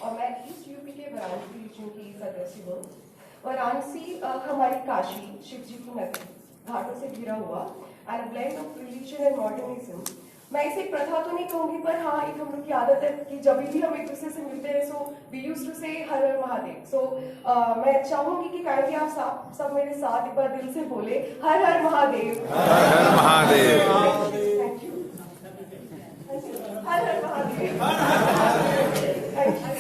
और मैं east UP के वाराणसी रीजन की सदस्य हूँ। वाराणसी हमारी काशी, शिव जी की नगरी, घाटों से घिरा हुआ and blend of religion and modernism. मैं इसे प्रथा तो नहीं कहूंगी, पर हाँ, एक हम लोग की आदत है कि जब भी हम एक दूसरे से मिलते हैं, सो वी यूज्ड टू से हर हर महादेव। सो मैं चाहूंगी कि काइंडली आप सब मेरे साथ एक बार दिल से बोले Har Har Mahadev. Har Har Mahadev. Thank you. Har Har Mahadev. Thank you.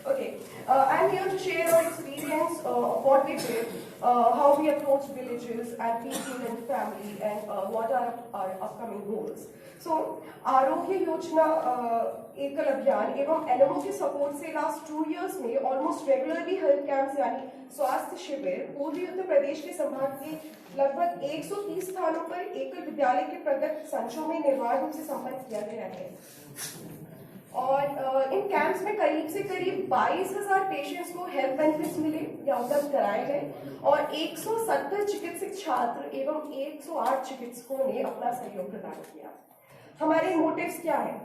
Okay, I'm here to share our experience of what we did, how we approach villages and people and family, and what are our upcoming goals. So, Arogya Yojana एकल अभियान एवं एनएमओ के support से last 2 years में almost regularly health camps यानी स्वास्थ्य शिविर पूर्वी उत्तर प्रदेश के संभाग के लगभग 130 स्थानों पर एकल विद्यालय के प्रगत संचों में निर्बाध रूप से संपन्न किया गया है। और इन कैंप्स में करीब से करीब 22,000 पेशेंट्स को हेल्थ बेनिफिट्स मिले या उपलब्ध कराए गए और 170 चिकित्सक छात्र एवं 108 चिकित्सकों ने अपना सहयोग प्रदान किया। हमारे मोटिव्स क्या है?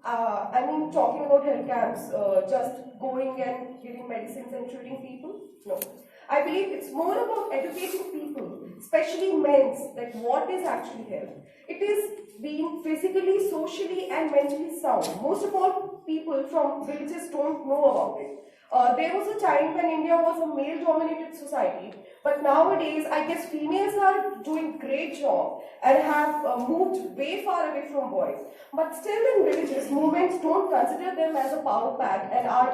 I mean, talking about health camps, just going and giving medicines and treating people? No. I believe it's more about educating people, especially men, that what is actually health. It is being physically, socially, and mentally sound. Most of all, people from villages don't know about it. There was a time when India was a male-dominated society, but nowadays, I guess females are doing great job and have moved way far away from boys. But still in villages, movements don't consider them as a power pack and are,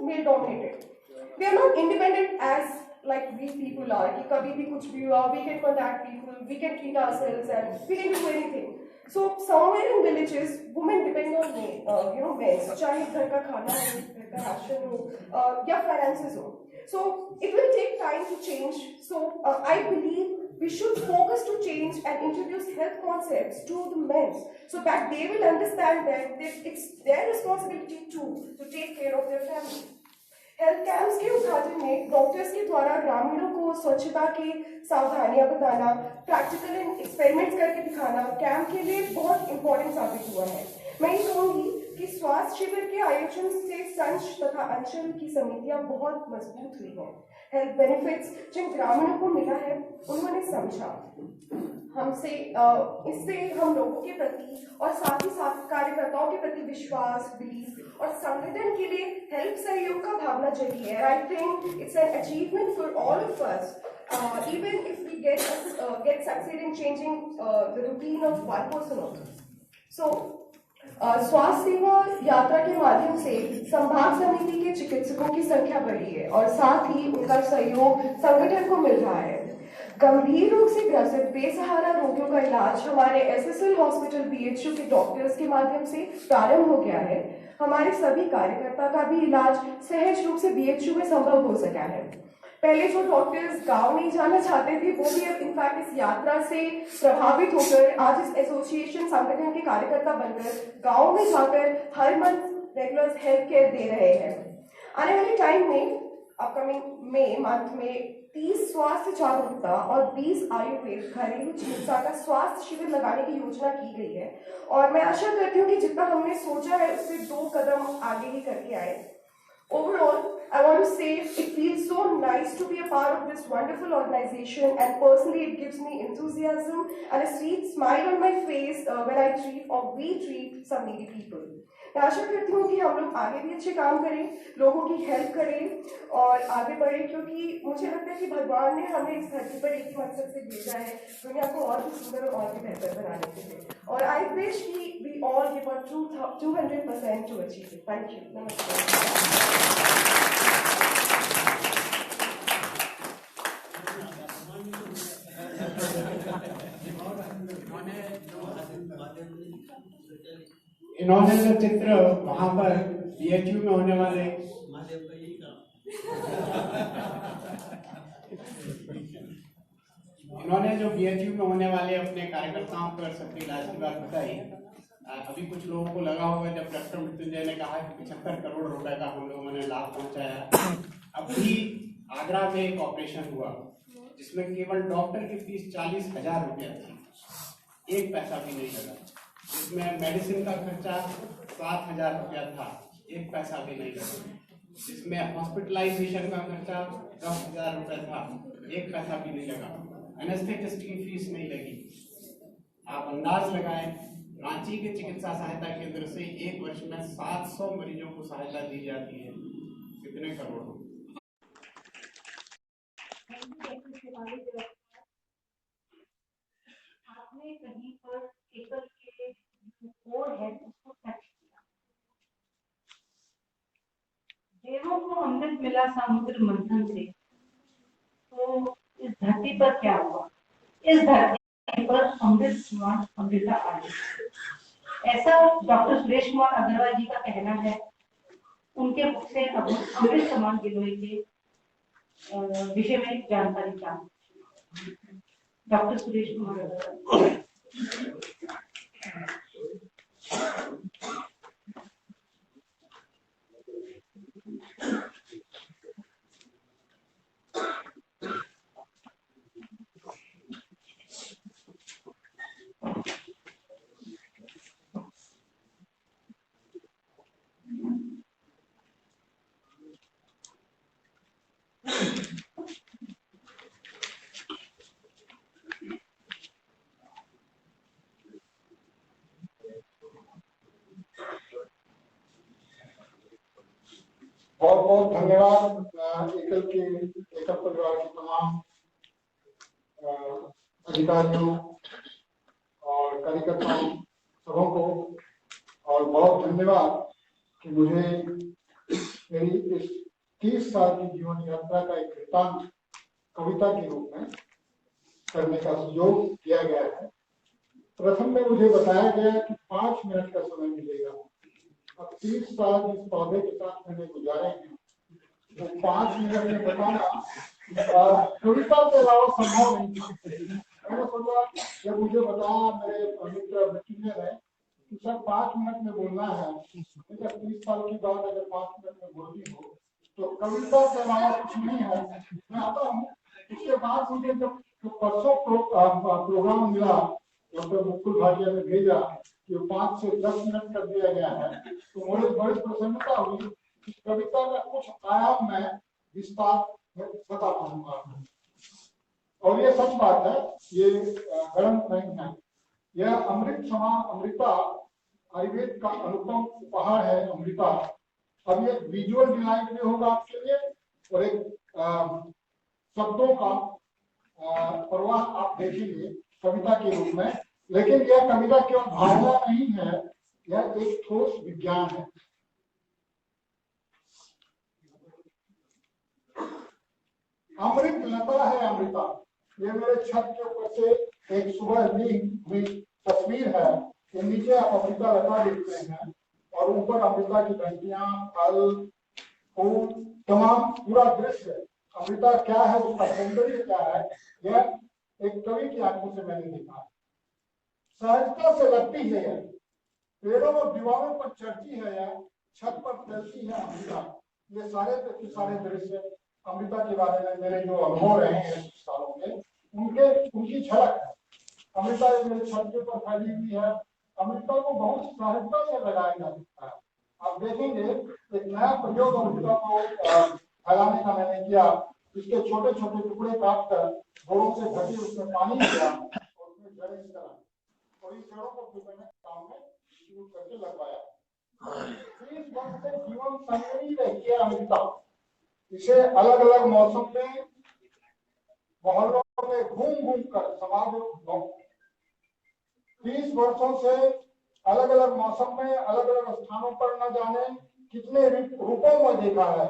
male-dominated. They are not independent as like we people are. कि कभी भी कुछ भी हुआ, we can contact people, we can treat ourselves, and we can do anything. So somewhere in villages, women depend on men, चाहे घर का खाना हो, घर का राशन हो, या finances हो. So it will take time to change. So I believe we should focus to change and introduce health concepts to the men, so that they will understand that it's their responsibility too to take care of their family. Health camps के उद्घाटन में doctors के द्वारा ग्रामीणों को स्वच्छता की सावधानियां बताना, प्रैक्टिकल एक्सपेरिमेंट्स करके दिखाना कैंप के लिए बहुत इंपॉर्टेंट साबित हुआ है। मैं ये कहूंगी कि स्वास्थ्य शिविर के आयोजन से संच तथा अंचल की समितियां बहुत मजबूत हुई हैं। हेल्थ बेनिफिट्स जिन ग्रामीणों को मिला है, उन्होंने समझा हमसे, इससे हम लोगों के प्रति और साथ ही साथ कार्यकर्ताओं के प्रति विश्वास, बिलीफ और संगठन के लिए हेल्प सहयोग का भावना जगी है। I think it's an achievement for all of us, even if we get succeed in changing the routine of one person also. So स्वास्थ्य सेवा यात्रा के माध्यम से संभाग समिति के चिकित्सकों की संख्या बढ़ी है और साथ ही उनका सहयोग संगठन को मिल रहा है। गंभीर रोग से ग्रसित बेसहारा रोगियों का इलाज हमारे एसएसएल हॉस्पिटल बीएचयू के डॉक्टर्स के माध्यम से प्रारंभ हो गया है। हमारे सभी कार्यकर्ता का भी इलाज सहज रूप से बीएचयू में संभव हो सका है। पहले जो डॉक्टर्स गांव नहीं जाना चाहते थे, वो भी अब इनफैक्ट इस यात्रा से प्रभावित होकर आज इस एसोसिएशन संगठन के कार्यकर्ता बनकर गांव में जाकर हर मंथ रेगुलर हेल्थ केयर दे रहे हैं। आने वाले टाइम में अपकमिंग मई मंथ में 30 स्वास्थ्य जागरूकता और 20 आयुर्वेद घरेलू चिकित्सा का स्वास्थ्य शिविर लगाने की योजना की गई है और मैं आशा करती हूँ कि जितना हमने सोचा है उससे 2 कदम आगे ही करके आए। Overall, I want to say it feels so nice to be a part of this wonderful organization, and personally it gives me enthusiasm and a sweet smile on my face when I treat or we treat some needy people. मैं आशा करती हूँ कि हम लोग आगे भी अच्छे काम करें, लोगों की हेल्प करें और आगे बढ़ें, क्योंकि मुझे लगता है कि भगवान ने हमें इस धरती पर एक ही मकसद से भेजा है, दुनिया को और भी सुंदर और भी बेहतर बनाने के लिए। और I wish we all give our 200% to achieve it. Thank you. नमस्कार। इन्होंने जो चित्र वहां पर बीएचयू में होने वाले इन्होंने जो बीएचयू में होने वाले अपने कार्यकर्ताओं पर सबके इलाज की बात बताई। अभी कुछ लोगों को लगा होगा जब डॉक्टर मृत्युंजय ने कहा कि 75 करोड़ रुपए का हम लोगों ने लाभ पहुंचाया। अभी आगरा में एक ऑपरेशन हुआ जिसमें केवल डॉक्टर की फीस 40,000 रुपया थी, 1 पैसा भी नहीं लगा। इसमें मेडिसिन का खर्चा 7,000 रुपया था, 1 पैसा भी नहीं लगा। इसमें हॉस्पिटलाइजेशन का खर्चा 10,000 रुपया था, 1 पैसा भी नहीं लगा। एनेस्थेटिस्ट की फीस नहीं लगी। आप अंदाज लगाएं, रांची के चिकित्सा सहायता केंद्र से एक वर्ष में 700 मरीजों को सहायता दी जाती है, कितने करोड़। आपने कहीं पर एकल के कोड है उसको टच किया। देवों को अमृत मिला समुद्र मंथन से, तो इस धरती पर क्या हुआ? इस धरती पर अमृत समान अमृता आई, ऐसा डॉक्टर सुरेश कुमार अग्रवाल जी का कहना है। उनके मुख से अमृत समान गिलोय के विषय में जानकारी प्राप्त। डॉक्टर सुरेश कुमार अग्रवाल। बहुत बहुत धन्यवाद एकल परिवार के तमाम अधिकारियों और कार्यकर्ताओं सबों को, और बहुत धन्यवाद कि मुझे मेरी इस 30 साल की जीवन यात्रा का एक वृत्तांत कविता के रूप में करने का सुयोग दिया गया है। प्रथम में मुझे बताया गया कि 5 मिनट का समय मिलेगा। अब 30 साल जिस पौधे के साथ मैंने गुजारे हैं, तो 5 मिनट में बताना कविता के अलावा संभव नहीं। मैंने सोचा, जब मुझे बताया मेरे मित्र मृत्युंजय ने कि सर 5 मिनट में बोलना है, 30 साल की बात अगर 5 मिनट में बोलनी हो तो कविता के अलावा कुछ नहीं है। मैं आता हूँ। उसके बाद मुझे जब परसों प्रोग्राम मिला, डॉक्टर मुकुल भाटिया ने भेजा कि 5 से 10 मिनट कर दिया गया है, तो मुझे बड़ी प्रसन्नता हुई कि कविता का कुछ आयाम मैं विस्तार में बता पाऊंगा। और ये सच बात है, ये गलत नहीं है। यह अमृत समान अमृता आयुर्वेद का अनुपम उपहार है अमृता। अब ये विजुअल डिलाइट भी होगा आपके लिए, और एक शब्दों का प्रवाह आप देखेंगे कविता के रूप में। लेकिन यह कविता केवल भावना नहीं है, यह एक ठोस विज्ञान है। अमृत लता है अमृता। ये मेरे छत के ऊपर से एक सुबह ली हुई तस्वीर है। ये नीचे आप अमृता लता देखते हैं और ऊपर अमृता की घंटियां, फल, फूल, तमाम पूरा दृश्य। अमृता क्या है, उसका सौंदर्य क्या है, यह एक कवि की आंखों से मैंने देखा। सहजता से लगती है यह, पेड़ों और दीवारों पर चढ़ती है यह, छत पर फैलती है अमृता। ये सारे दृश्य अमृता के बारे में मेरे जो अनुभव रहे हैं सालों के, उनकी झलक है। अमृता मेरे छत के ऊपर फैली हुई है। अमृता को बहुत सहजता से लगाया जा सकता है। आप देखेंगे एक नया प्रयोग अमृता को फैलाने का मैंने किया। इसके छोटे छोटे टुकड़े काट कर घोड़ों से ढके उसमें पानी दिया और उसमें जड़ें इस तरह, और इस जड़ों को मैंने काम में शुरू करके लगवाया। 30 वर्ष से जीवन संगी रही है अमृता। इसे अलग अलग मौसम में मोहल्लों में घूम घूम कर समाज 30 वर्षों से अलग अलग मौसम में अलग अलग स्थानों पर न जाने कितने रूपों में देखा है।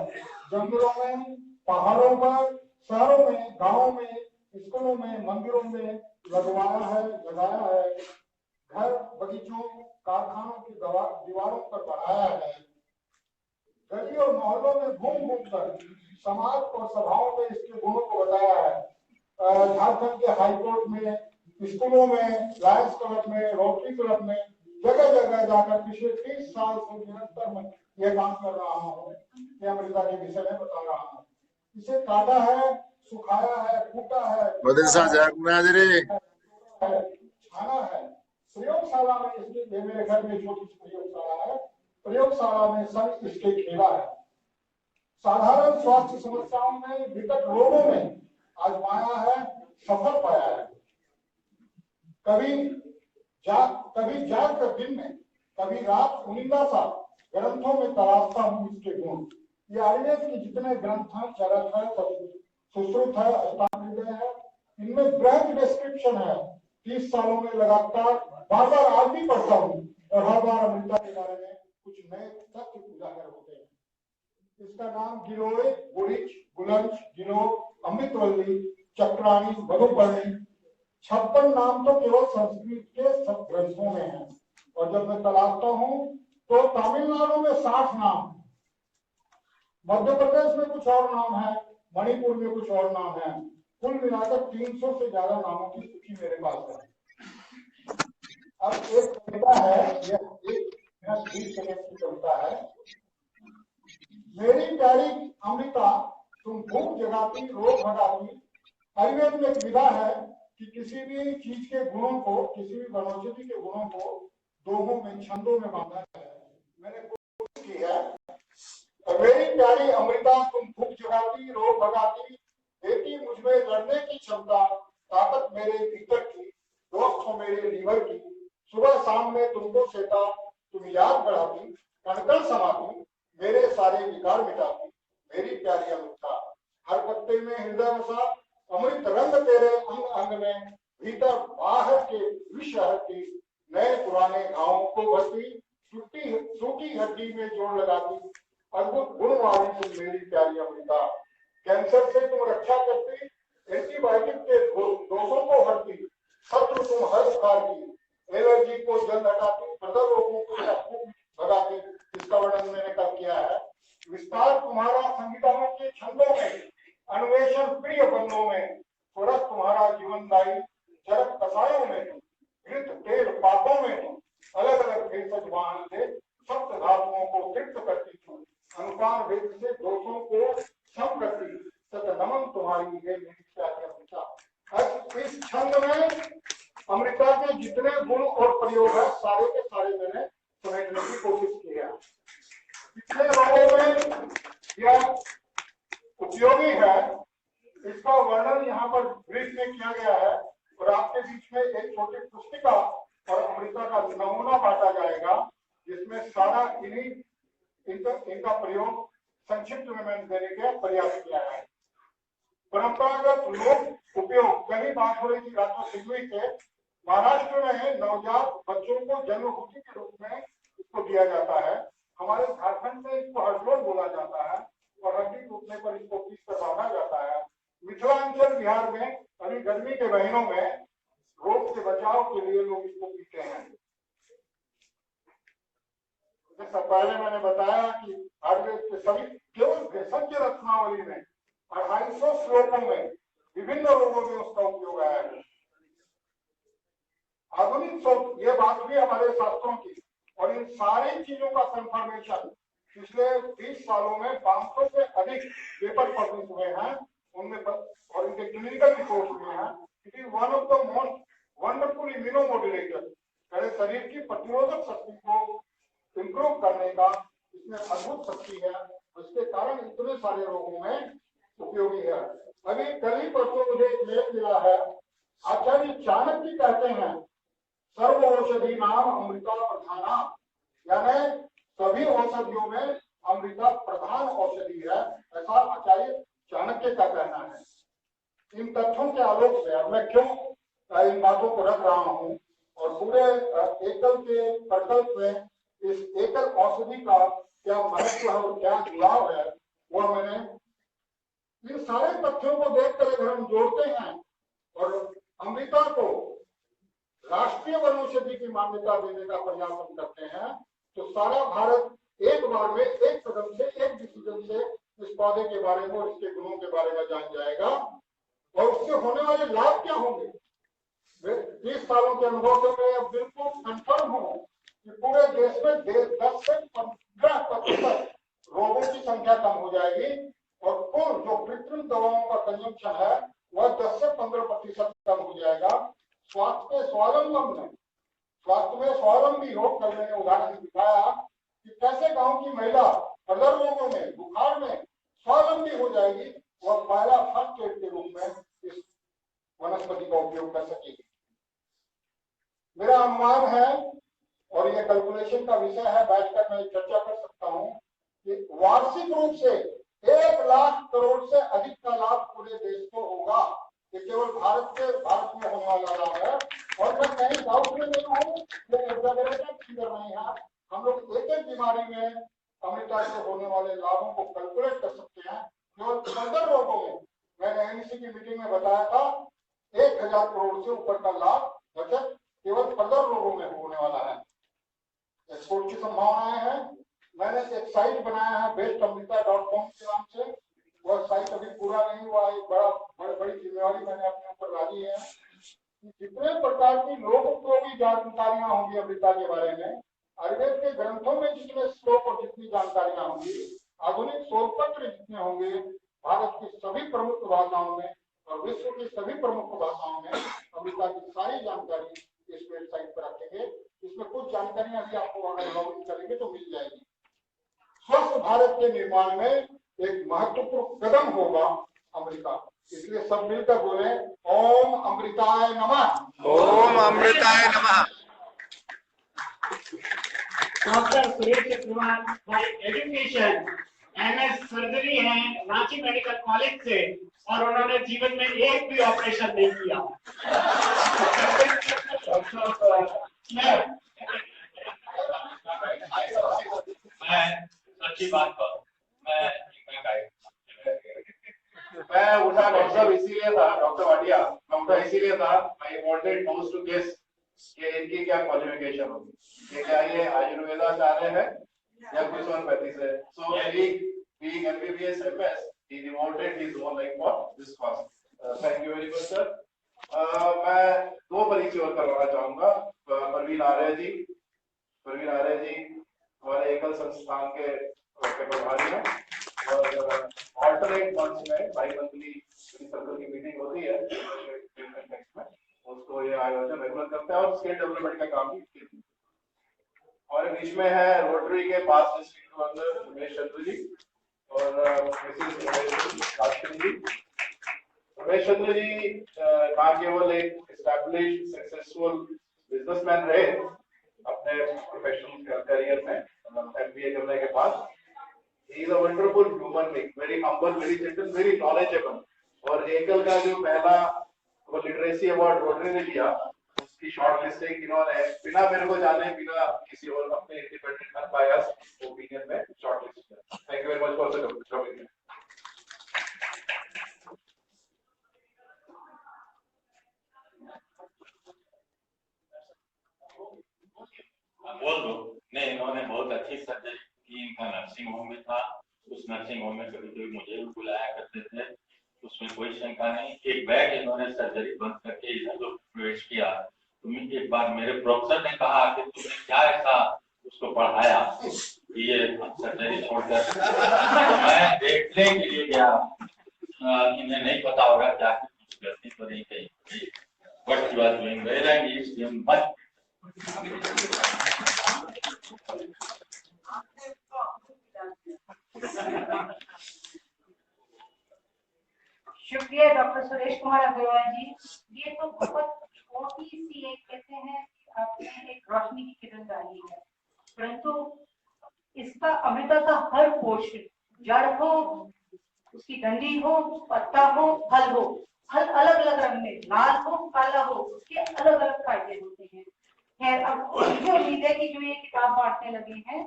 जंगलों में, पहाड़ों पर, शहरों में, गांवों में, स्कूलों में, मंदिरों में लगवाया है, लगाया है। घर, बगीचों, कारखानों की दीवारों पर बढ़ाया है। गली और मोहल्लों में घूम घूम कर समाज और सभाओं में इसके गुणों को बताया है। झारखंड के हाईकोर्ट में, स्कूलों में, लायंस क्लब में, रोटरी क्लब में, जगह जगह जाकर पिछले 30 साल से निरंतर मैं यह काम कर रहा हूँ। यह अमृता के विषय में बता रहा हूँ। इसे काटा है, सुखाया है, कूटा है, छाना है। प्रयोगशाला में, इसलिए मेरे घर में छोटी सी प्रयोगशाला है, प्रयोगशाला में संग इसके खेला है। साधारण स्वास्थ्य समस्याओं में, विकट रोगों में आजमाया है, सफल पाया है। कभी जाग कर दिन में, कभी रात उनिंदा सा ग्रंथों में तलाशता हूँ इसके गुण। ये आयुर्वेद के जितने ग्रंथ हैं, चरक है, सुश्रुत है, अष्टांग है, इनमें बृहद डिस्क्रिप्शन है। 30 सालों में लगातार बार बार आज भी पढ़ता हूँ और हर बार अमृता के बारे में कुछ नए तथ्य उजागर होते हैं। इसका नाम गिलोय, गुरिच, गुलंच, गिलो, अमृतवल्ली, चक्राणी, मधुपर्णी, 56 नाम तो केवल संस्कृत के सब ग्रंथों में है। और जब मैं तलाशता हूँ तो तमिलनाडु में 60 नाम, मध्य प्रदेश में कुछ और नाम है, मणिपुर में कुछ और नाम है। कुल मिलाकर 300 से ज्यादा नामों की सूची मेरे पास है। अब एक कविता है, यह 1 मिनट 20 सेकंड की कविता है। मेरी प्यारी अमृता, तुम भूख जगाती, रोग भगाती। आयुर्वेद में एक विधा है कि किसी भी चीज के गुणों को, किसी भी वनौषधि के गुणों को दोहों में, छंदों में बांधा है। मैंने कोशिश की है। और मेरी प्यारी अमृता, तुम भूख जगाती, रोग भगाती, देती मुझमें लड़ने की क्षमता, ताकत मेरे भीतर की, दोस्त हो मेरे लीवर की। सुबह शाम में तुमको सेता, तुम याद बढ़ाती, कणकण समाती, मेरे सारे विकार मिटाती। मेरी प्यारी अमृता, हर पत्ते में हृदय बसा, अमृत रंग तेरे अंग अंग में, भीतर बाहर के विष हरती, नए पुराने घावों को भरती, सूखी हड्डी में जोड़ लगाती। अद्भुत गुण वाली तुम मेरी प्यारी अमृता, कैंसर से तुम रक्षा करती, एंटीबायोटिक के दोषों को हरती, शत्रु तुम हर्ष खाती, एलर्जी को जल्द हटाती, प्रदर रोगों को भगाती। इसका वर्णन मैंने कल किया है। विस्तार तुम्हारा संहिताओं के छंदों में, अन्वेषण प्रिय बंधों में, स्वरस तुम्हारा जीवनदायी, चरक कसायों में, घृत तेल पाकों में, अलग अलग भेषज वाहन से सप्त धातुओं को तृप्त करती थी, अनुपान वेद से दोषों को सम करती। सत नमन तुम्हारी है मेरी प्यारी अमृता। इस छंद में अमृता के जितने गुण और प्रयोग है, सारे के सारे मैंने समेटने की कोशिश की है। पिछले रोगों में यह उपयोगी है, इसका वर्णन यहाँ पर ब्रीफ में किया गया है। और आपके बीच में एक छोटी पुस्तिका और अमृता का नमूना बांटा जाएगा, जिसमें सारा इनका प्रयोग संक्षिप्त में मैंने देने का प्रयास किया है। परंपरागत लोक उपयोग, कहीं बात हो रही थी रातों सिगुई के, महाराष्ट्र में नवजात बच्चों को जन्मभूति के रूप में इसको दिया जाता है। हमारे झारखंड में इसको हड़लोल बोला जाता है और हड्डी टूटने पर इसको पीस कर बांधा जाता है। मिथिलांचल बिहार में अभी गर्मी के महीनों में रोग से बचाव के लिए लोग इसको पीते हैं। जैसा पहले मैंने बताया कि आयुर्वेद के सभी केवल भेषज रत्नावली में 250 श्लोकों में विभिन्न रोगों में उसका उपयोग आया है। आधुनिक शोध, ये बात भी हमारे शास्त्रों की, और इन सारी चीजों का कंफर्मेशन पिछले 20 सालों में 500 से अधिक पेपर पब्लिश हुए हैं, उनमें और इनके क्लिनिकल रिपोर्ट हुए हैं। It is one of the most wonderful immunomodulator. मेरे शरीर की प्रतिरोधक शक्ति को इंप्रूव करने का इसमें अद्भुत शक्ति है, उसके कारण इतने सारे रोगों में उपयोगी है। अभी कल ही परसों मुझे एक लेख मिला है, आचार्य चाणक्य कहते हैं सर्व औषधि नाम अमृता प्रधाना, यानी सभी औषधियों में अमृता प्रधान औषधि है, ऐसा आचार्य चाणक्य का कहना है। इन तथ्यों के आलोक में अब मैं क्यों इन बातों को रख रहा हूँ और पूरे एकल के प्रकल्प में इस एकल औषधि का क्या महत्व है और क्या जुड़ाव है, वह मैंने इन सारे तथ्यों को देखकर अगर हम जोड़ते हैं और अमृता को राष्ट्रीय वनौषधि की मान्यता देने का प्रयास हम करते हैं, तो सारा भारत एक बार में, एक कदम से, एक डिसीजन से इस पौधे के बारे में और इसके गुणों के बारे में जान जाएगा। और उससे होने वाले लाभ क्या होंगे, 30 सालों के अनुभव से मैं बिल्कुल कंफर्म हूँ कि पूरे देश में 10 से 15% रोगों की संख्या कम हो जाएगी और कुल जो कृत्रिम दवाओं का कंजम्पशन है वह 10 से 15% कम हो जाएगा। स्वास्थ्य में स्वावलंबी हो, कल मैंने उदाहरण दिखाया कि कैसे गांव की महिला अगर रोगों में, बुखार में स्वावलंबी हो जाएगी, वह पहला फर्स्ट एड के रूप में इस वनस्पति का उपयोग कर सकेगी। मेरा अनुमान है, और यह कैलकुलेशन का विषय है, बैठकर मैं चर्चा कर सकता हूं कि वार्षिक रूप से 1 लाख करोड़ से अधिक का लाभ पूरे देश को होगा। ये केवल भारत में होने वाला लाभ है, और मैं कहीं डाउट में नहीं हूँ, ये एग्जैगरेटेड फिगर नहीं है। हम लोग एक एक बीमारी में अमृता से होने वाले लाभों को कैलकुलेट कर सकते हैं। केवल 15 रोगों में मैंने एनईसी की मीटिंग में बताया था 1000 करोड़ से ऊपर का लाभ बचत केवल 15 रोगों में होने वाला है। एक्सपोर्ट की संभावनाएं हैं। मैंने एक साइट बनाया है bestamrita.com के नाम से। वह साइट अभी पूरा नहीं हुआ है, बड़ी जिम्मेवारी मैंने अपने ऊपर लादी है कि जितने प्रकार की लोकोपयोगी जानकारियां होंगी अमृता के बारे में, आयुर्वेद के ग्रंथों में जितने श्लोक और जितनी जानकारियां होंगी, आधुनिक शोधपत्र जितने होंगे, भारत की सभी प्रमुख भाषाओं में और विश्व की सभी प्रमुख भाषाओं में अमृता की सारी जानकारी इस वेबसाइट पर रखेंगे। इसमें कुछ जानकारियां भी आपको अगर लॉगिन करेंगे तो मिल जाएगी। स्वस्थ भारत के निर्माण में एक महत्वपूर्ण कदम होगा अमृता, इसलिए सब मिलकर बोले ओम अमृताय नमः। ओम अमृताय नमः। Doctor Suresh Kumar bye education MS surgery है रांची मेडिकल कॉलेज से, और उन्होंने जीवन में एक भी ऑपरेशन नहीं किया। मैं सच्ची बात कहूं, मैं उठा डॉक्टर इसीलिए था, डॉक्टर वाडिया डॉक्टर इसीलिए था, I wanted most to guess कि इनकी क्या क्वालिफिकेशन होगी, कि क्या ये आयुर्वेदा से आ रहे हैं या कुछ होम्योपैथी से। सो being MBBS MS, he devoted his whole life for this cause. Thank you very much sir. मैं 2 परिचय और करवाना चाहूंगा। परवीन आर्य जी हमारे एकल संस्थान के प्रभारी हैं, और ऑल्टरनेट मंथ्स में बाई मंथली सर्कल की मीटिंग होती है में, उसको ये आयोजन रेगुलर करते हैं और स्किल डेवलपमेंट का काम भी। और बीच में है रोटरी के पास डिस्ट्रिक्ट गवर्नर रमेश चंद्र जी और रमेश चंद्र जी ना केवल एक एस्टैब्लिश्ड सक्सेसफुल बिजनेसमैन रहे अपने प्रोफेशनल करियर में MBA करने के बाद, he is a wonderful human being, very humble, very gentle, very knowledgeable। और एकल का जो पहला वो लिटरेसी अवार्ड रोटरी ने लिया, उसकी शॉर्ट लिस्टिंग इन्होंने बिना मेरे को जाने, बिना किसी और अपने इंडिपेंडेंट अनबायस्ड ओपिनियन में शॉर्ट लिस्ट किया। Thank you very much for the commitment. बोल दो नहीं, इन्होंने बहुत अच्छी सर्जरी की। इनका नर्सिंग होम में था, उस नर्सिंग होम में कभी कभी मुझे भी बुलाया करते थे, उसमें कोई शंका नहीं। एक बैग इन्होंने सर्जरी बंद करके इधर जो प्रवेश किया, तुम्हें एक बार मेरे प्रोफेसर ने कहा कि तुमने क्या ऐसा उसको पढ़ाया कि ये सर्जरी छोड़कर। मैं देखने के लिए गया, इन्हें नहीं पता होगा क्या कुछ गलती तो नहीं कही, but you are doing well and it's doing much. शुक्रिया डॉक्टर सुरेश कुमार अग्रवाल जी। ये तो बहुत छोटी सी एक कहते हैं आपने एक रोशनी की किरण डाली है, परंतु इसका अमृता का हर पोषण, जड़ हो, उसकी डंडी हो, पत्ता हो, फल हो, फल अलग अलग रंग में, लाल हो, काला हो, उसके अलग अलग फायदे होते हैं। खैर, अब मुझे उम्मीद है कि जो ये किताब बांटने लगे हैं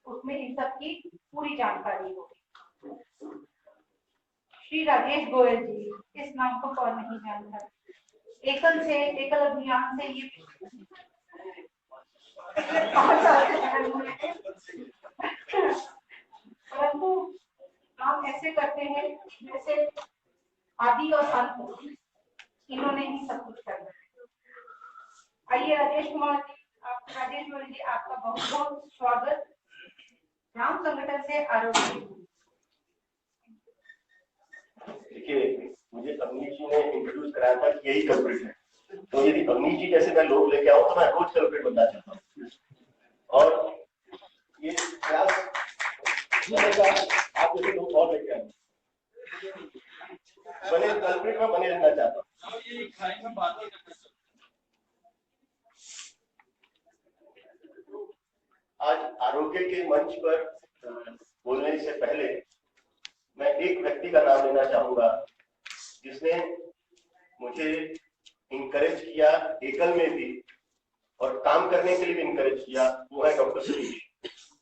उसमें इन सब की पूरी जानकारी होगी। श्री राजेश गोयल जी, इस नाम को कौन नहीं जानता। एकल अभियान से ये परंतु काम ऐसे करते हैं जैसे आदि और अंत इन्होंने ही सब कुछ करना है। आइए राजेश गोयल जी, आपका बहुत बहुत स्वागत राम संगठन से आरोग्य। देखिए, मुझे अवनीश जी ने इंट्रोड्यूस कराया था कि यही कल्प्रिट है, तो यदि अवनीश जी जैसे मैं लोग लेके आऊं तो मैं रोज कल्प्रिट बनना चाहता हूँ। और ये प्रयास मैंने कहा आप जैसे लोग और लेके आए बने कल्प्रिट में बने रहना चाहता हूँ। आज आरोग्य के मंच पर बोलने से पहले मैं एक व्यक्ति का नाम लेना चाहूंगा जिसने मुझे इनकरेज किया एकल में भी और काम करने के लिए भी इनकरेज किया, वो है डॉक्टर सतीश।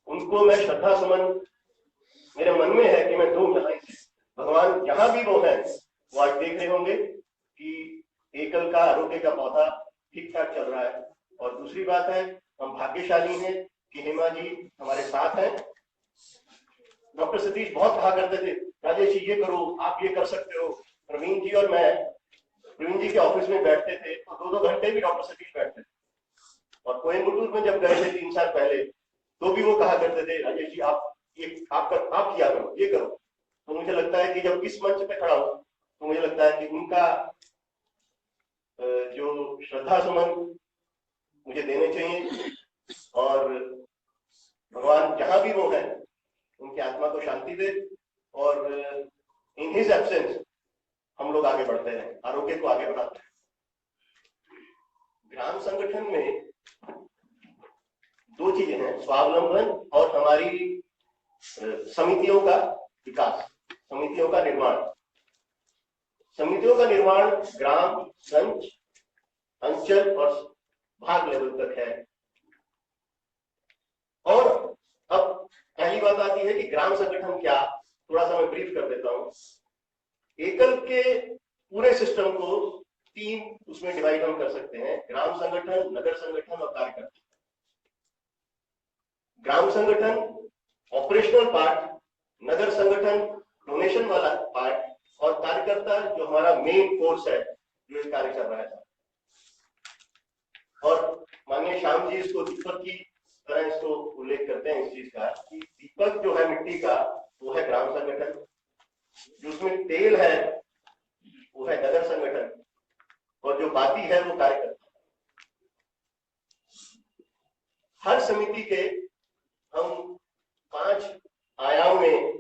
उनको मैं श्रद्धा सुमन मेरे मन में है कि मैं दूं यहाँ से। भगवान जहां भी वो है वो आज देख रहे होंगे कि एकल का आरोग्य का पौधा ठीक ठाक चल रहा है। और दूसरी बात है, हम भाग्यशाली हैं कि हेमा जी हमारे साथ हैं। डॉक्टर सतीश बहुत कहा करते थे, राजेश जी ये करो, आप ये कर सकते हो। प्रवीण जी और मैं प्रवीण जी के ऑफिस में बैठते थे तो 2-2 घंटे भी डॉक्टर सतीश बैठते थे। और कोयम्बटूर में जब गए थे 3 साल पहले तो भी वो कहा करते थे, राजेश जी आप आप किया करो, ये करो। तो मुझे लगता है कि जब इस मंच पे खड़ा हूं तो मुझे लगता है कि उनका जो श्रद्धा सुमन मुझे देने चाहिए। और भगवान जहां भी वो है उनकी आत्मा को शांति दे और इन हिज एब्सेंस हम लोग आगे बढ़ते हैं, आरोग्य को आगे बढ़ाते हैं। ग्राम संगठन में 2 चीजें हैं, स्वावलंबन और हमारी समितियों का विकास, समितियों का निर्माण। समितियों का निर्माण ग्राम, संच, अंचल और भाग लेवल तक है। और अब पहली बात आती है कि ग्राम संगठन क्या, थोड़ा सा मैं ब्रीफ कर देता हूं। एकल के पूरे सिस्टम को 3 उसमें डिवाइड हम कर सकते हैं, ग्राम संगठन, नगर संगठन और कार्यकर्ता। ग्राम संगठन ऑपरेशनल पार्ट, नगर संगठन डोनेशन वाला पार्ट और कार्यकर्ता जो हमारा मेन फोर्स है जो ये कार्य कर रहा है। और माननीय श्याम जी इसको दीपक की तरह इसको उल्लेख करते हैं इस चीज का कि दीपक जो है मिट्टी का वो है ग्राम संगठन, जो उसमें तेल है वो है नगर संगठन और जो बाती है वो कार्यकर्ता। हर समिति के हम 5 आयाम में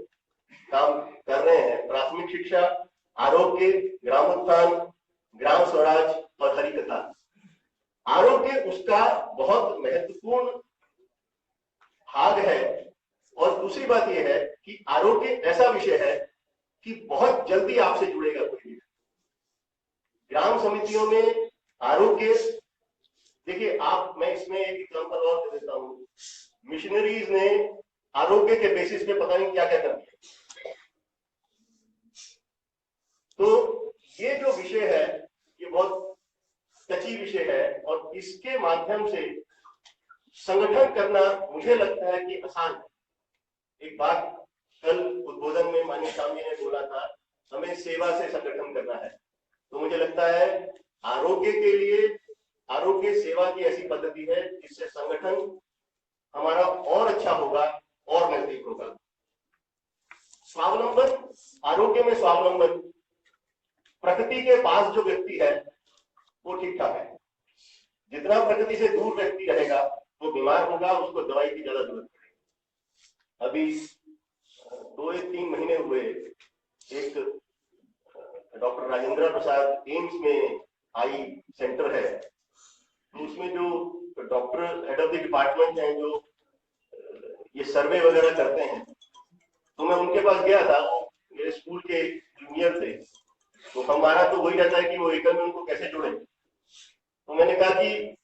काम कर रहे हैं, प्राथमिक शिक्षा, आरोग्य, ग्रामोत्थान, ग्राम स्वराज और हरिकथा। आरोग्य उसका बहुत महत्वपूर्ण भाग है। और दूसरी बात यह है कि आरोग्य ऐसा विषय है कि बहुत जल्दी आपसे जुड़ेगा कोई भी। ग्राम समितियों में आरोग्य, देखिए आप, मैं इसमें एक एग्जांपल और दे देता हूं। मिशनरीज ने आरोग्य के बेसिस पे पता नहीं क्या क्या कर दिया। तो ये जो विषय है ये बहुत टची विषय है और इसके माध्यम से संगठन करना मुझे लगता है कि आसान है। एक बात कल उद्बोधन में माननीय श्याम जी ने बोला था, हमें सेवा से संगठन करना है। तो मुझे लगता है आरोग्य के लिए आरोग्य सेवा की ऐसी पद्धति है जिससे संगठन हमारा और अच्छा होगा और नजदीक होगा। स्वावलंबन, आरोग्य में स्वावलंबन, प्रकृति के पास जो व्यक्ति है वो ठीक ठाक है। जितना प्रकृति से दूर व्यक्ति रहेगा वो बीमार होगा, उसको दवाई की ज्यादा जरूरत पड़ेगी। अभी 2 या 3 महीने हुए एक डॉक्टर राजेंद्र प्रसाद एम्स में आई सेंटर है, तो उसमें जो doctor head of the department हैं जो ये सर्वे वगैरह करते हैं, तो मैं उनके पास गया था। वो मेरे स्कूल के जूनियर थे, तो हमारा तो वही रहता है कि वो एकल में उनको कैसे जोड़े। तो मैंने कहा कि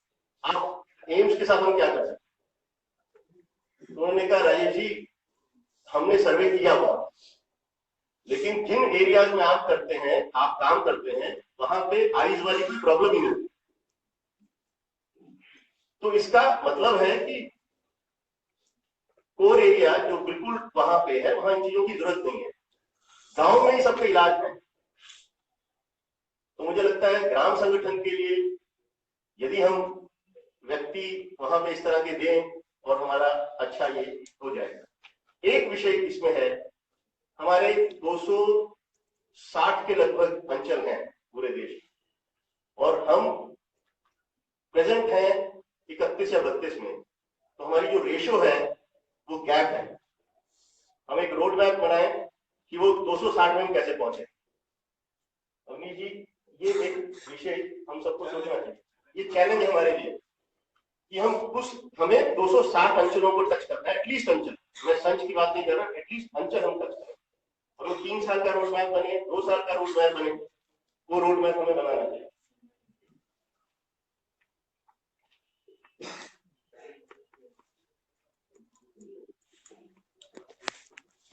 आप एम्स के साथ हम क्या कर सकते। तो उन्होंने कहा, राजेश जी हमने सर्वे किया हुआ, लेकिन जिन एरियाज में आप करते हैं, आप काम करते हैं, वहां पे आइज वाली कोई प्रॉब्लम ही नहीं। तो इसका मतलब है कि कोर एरिया जो बिल्कुल वहां पे है वहां इन चीजों की जरूरत नहीं है, गांव में ही सबका इलाज है। तो मुझे लगता है ग्राम संगठन के लिए यदि हम व्यक्ति वहां पे इस तरह के दें और हमारा अच्छा ये हो जाएगा। एक विषय इसमें है, हमारे 260 के लगभग अंचल हैं पूरे देश और हम प्रेजेंट हैं 31 या 32 में। तो हमारी जो रेशो है वो गैप है। हम एक रोड मैप बनाएं कि वो 260 में हम कैसे पहुंचे। अवनीश जी, ये एक विषय हम सबको सोचना चाहिए, ये चैलेंज है हमारे लिए कि हमें 260 अंचलों को टच करना है, एटलीस्ट अंचल, मैं संच की बात नहीं कर रहा, एटलीस्ट अंचल हम टच करें। और वो 3 साल का रोड मैप बने, 2 साल का रोड मैप बने, वो रोड मैप हमें बनाना चाहिए।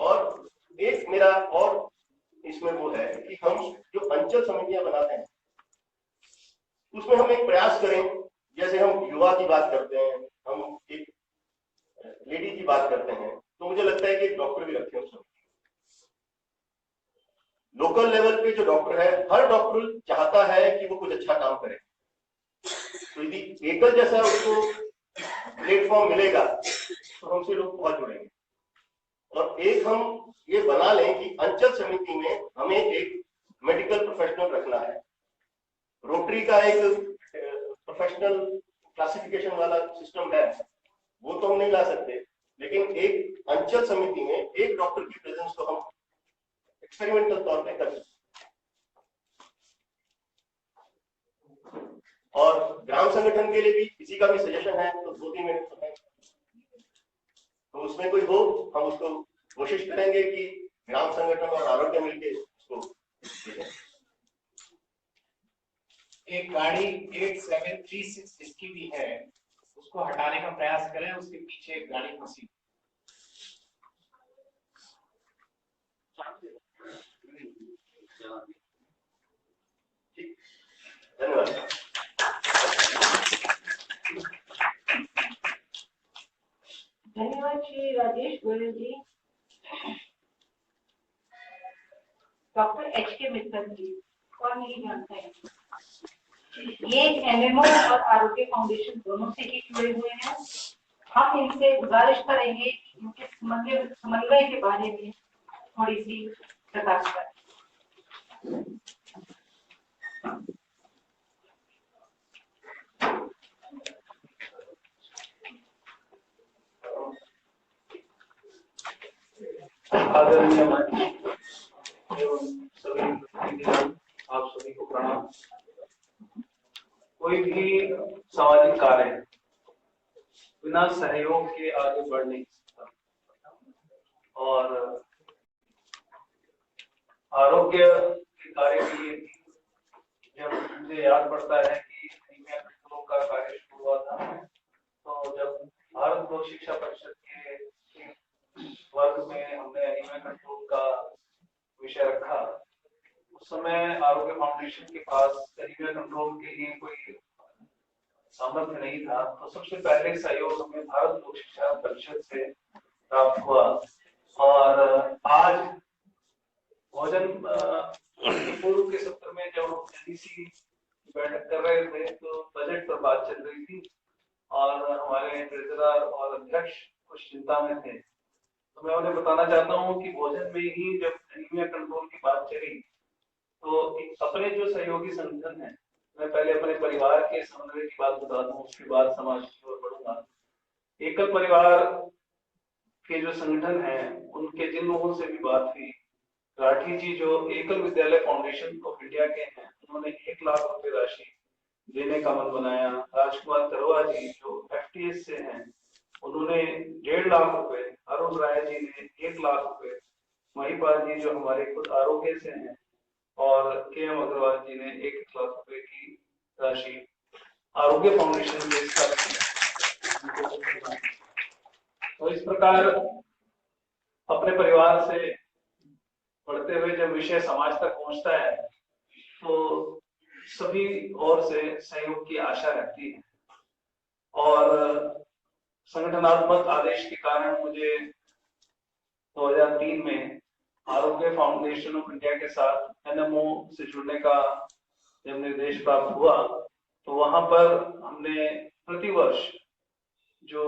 और एक मेरा और इसमें वो है कि हम जो अंचल समितियां बनाते हैं उसमें हम एक प्रयास करें, जैसे हम युवा की बात करते हैं, हम एक लेडी की बात करते हैं, तो मुझे लगता है कि एक डॉक्टर भी रखें उसमें। लोकल लेवल पे जो डॉक्टर है, हर डॉक्टर चाहता है कि वो कुछ अच्छा काम करे, तो यदि एकल जैसा उसको प्लेटफॉर्म मिलेगा तो हमसे लोग बहुत जुड़ेंगे। और एक हम ये बना लें कि अंचल समिति में हमें एक मेडिकल प्रोफेशनल रखना है। रोटरी का एक प्रोफेशनल क्लासिफिकेशन वाला सिस्टम है, वो तो हम नहीं ला सकते, लेकिन एक अंचल समिति में एक डॉक्टर की प्रेजेंस को हम एक्सपेरिमेंटल तौर पे कर सकते। और ग्राम संगठन के लिए भी किसी का भी सजेशन है तो 2-3 मिनट समय, तो उसमें कोई हो हम उसको कोशिश करेंगे कि ग्राम संगठन और आरोग्य मिलकर उसको देखें। एक गाड़ी 8736 जिसकी भी है उसको हटाने का प्रयास करें, उसके पीछे एक गाड़ी फंसी। धन्यवाद। धन्यवाद श्री राजेश गोयल जी। डॉक्टर HK मित्तल जी, कौन नहीं जानता है, ये एमएमओ और आरोग्य फाउंडेशन दोनों से ही जुड़े हुए हैं। हम इनसे गुजारिश करेंगे कि इनके समन्वय के बारे में थोड़ी सी प्रकाश करें। आदरणीय एवं सभी आप सभी को प्रणाम। कोई भी सामाजिक कार्य बिना सहयोग के आगे बढ़ नहीं सकता, और आरोग्य के कार्य के लिए जब मुझे याद पड़ता है कि एनीमिया का कार्य शुरू हुआ था, तो जब भारत लोक शिक्षा परिषद के वर्ग में हमने एनीमिया कंट्रोल का विषय रखा, उस समय आरोग्य फाउंडेशन के पास एनीमिया कंट्रोल के लिए कोई सामर्थ्य नहीं था, तो सबसे पहले सहयोग हमें भारत लोक शिक्षा परिषद से प्राप्त हुआ। और आज भोजन पूर्व के सत्र में जब हम NDC बैठक कर रहे थे तो बजट पर बात चल रही थी और हमारे ट्रेजरर और अध्यक्ष कुछ चिंता में थे। तो मैं उन्हें बताना चाहता हूं कि भोजन में ही जब एनीमिया कंट्रोल की बात चली तो अपने जो सहयोगी संगठन है, मैं पहले अपने परिवार के समन्वय की बात बता दूं, उसके बाद समाज की ओर बढ़ूंगा। एकल परिवार के जो संगठन है उनके जिन लोगों से भी बात हुई, राठी जी जो एकल विद्यालय फाउंडेशन ऑफ इंडिया के हैं, उन्होंने 1 लाख रुपए राशि देने का मन बनाया। राजकुमार करवा जी जो FTS से हैं, उन्होंने 1.5 लाख रुपए, अरुण राय जी ने 1 लाख रुपए, महिपाल जी जो हमारे खुद आरोग्य से हैं, और KM अग्रवाल जी ने 1 लाख रुपए की राशि आरोग्य फाउंडेशन के साथ। तो इस प्रकार अपने परिवार से बढ़ते हुए जब विषय समाज तक पहुंचता है तो सभी ओर से सहयोग की आशा रहती है। और संगठनात्मक आदेश के कारण मुझे 2003 में आरोग्य फाउंडेशन ऑफ इंडिया के साथ NMO से जुड़ने का जब निर्देश प्राप्त हुआ, तो वहां पर हमने प्रतिवर्ष जो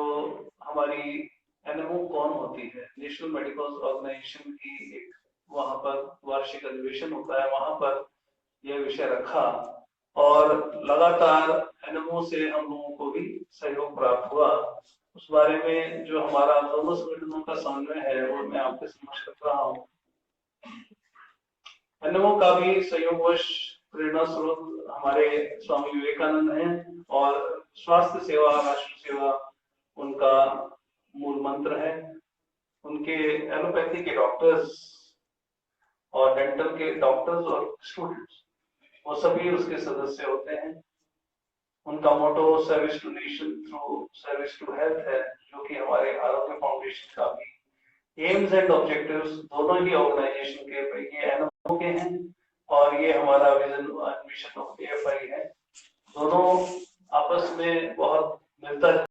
हमारी NMO कौन होती है, नेशनल मेडिकल ऑर्गेनाइजेशन की एक वहां पर वार्षिक अधिवेशन होता है, वहां पर यह विषय रखा और लगातार NMO से हम लोगों को भी सहयोग प्राप्त हुआ। उस बारे में जो हमारा दोनों संगठनों का समन्वय है वो मैं आपके समक्ष रख रहा हूँ। एनएमओ का भी संयोगवश प्रेरणा स्रोत हमारे स्वामी विवेकानंद हैं और स्वास्थ्य सेवा राष्ट्र सेवा उनका मूल मंत्र है। उनके एलोपैथी के डॉक्टर्स और डेंटल के डॉक्टर्स और स्टूडेंट्स वो सभी उसके सदस्य होते हैं। उनका motto service to nation through service to health है, जो कि हमारे आरोग्य फाउंडेशन का भी एम्स एंड ऑब्जेक्टिव्स दोनों ही ऑर्गेनाइजेशन के, ये एनएमओ के हैं और ये हमारा विजन मिशन ऑफ एएफआई है। दोनों आपस में बहुत मिलता